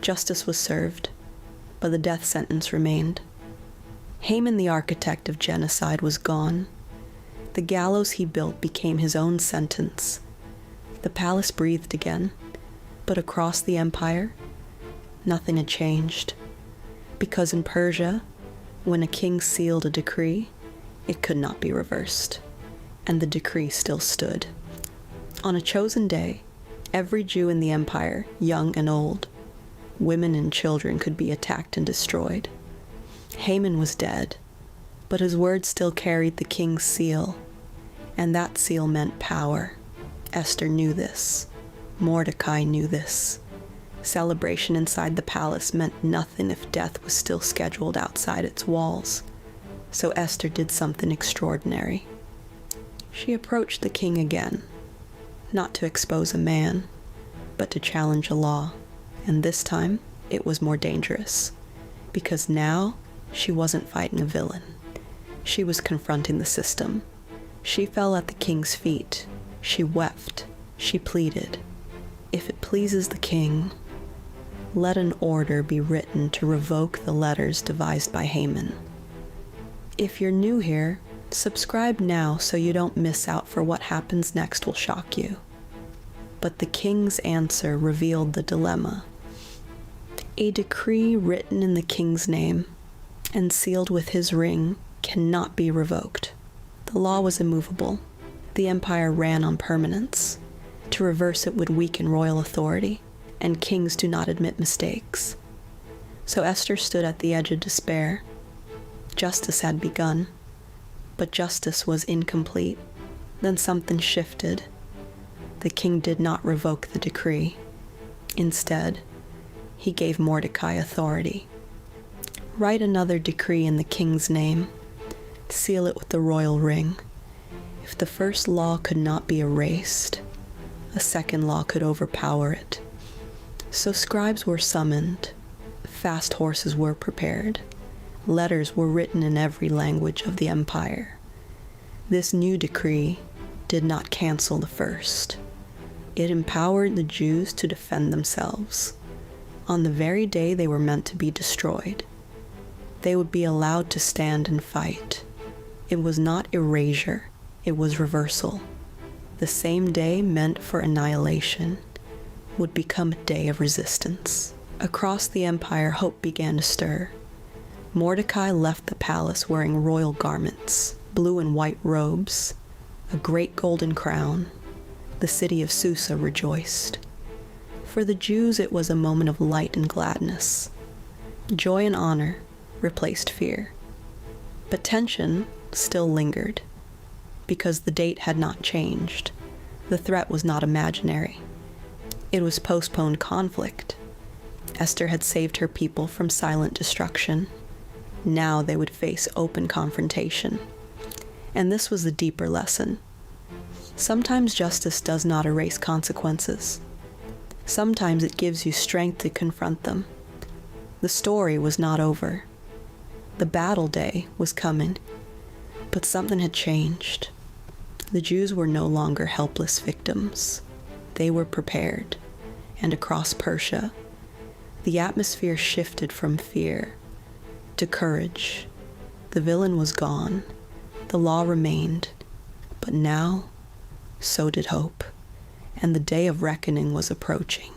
Justice was served, but the death sentence remained. Haman, the architect of genocide, was gone. The gallows he built became his own sentence. The palace breathed again, but across the empire, nothing had changed. Because in Persia, when a king sealed a decree, it could not be reversed, and the decree still stood. On a chosen day, every Jew in the empire, young and old, women and children, could be attacked and destroyed. Haman was dead, but his word still carried the king's seal, and that seal meant power. Esther knew this. Mordecai knew this. Celebration inside the palace meant nothing if death was still scheduled outside its walls. So Esther did something extraordinary. She approached the king again, not to expose a man, but to challenge a law. And this time, it was more dangerous, because now she wasn't fighting a villain. She was confronting the system. She fell at the king's feet. She wept. She pleaded, "If it pleases the king, let an order be written to revoke the letters devised by Haman." If you're new here, subscribe now so you don't miss out, for what happens next will shock you. But the king's answer revealed the dilemma. A decree written in the king's name and sealed with his ring cannot be revoked. The law was immovable. The empire ran on permanence. To reverse it would weaken royal authority, and kings do not admit mistakes. So Esther stood at the edge of despair. Justice had begun, but justice was incomplete. Then something shifted. The king did not revoke the decree. Instead, he gave Mordecai authority. Write another decree in the king's name. Seal it with the royal ring. If the first law could not be erased, a second law could overpower it. So scribes were summoned. Fast horses were prepared. Letters were written in every language of the empire. This new decree did not cancel the first. It empowered the Jews to defend themselves. On the very day they were meant to be destroyed, they would be allowed to stand and fight. It was not erasure, it was reversal. The same day meant for annihilation would become a day of resistance. Across the empire, hope began to stir. Mordecai left the palace wearing royal garments, blue and white robes, a great golden crown. The city of Susa rejoiced. For the Jews, it was a moment of light and gladness. Joy and honor replaced fear. But tension still lingered, because the date had not changed. The threat was not imaginary. It was postponed conflict. Esther had saved her people from silent destruction. Now they would face open confrontation. And this was the deeper lesson. Sometimes justice does not erase consequences. Sometimes it gives you strength to confront them. The story was not over. The battle day was coming, but something had changed. The Jews were no longer helpless victims. They were prepared, and across Persia, the atmosphere shifted from fear to courage. The villain was gone. The law remained, but now, so did hope, and the day of reckoning was approaching.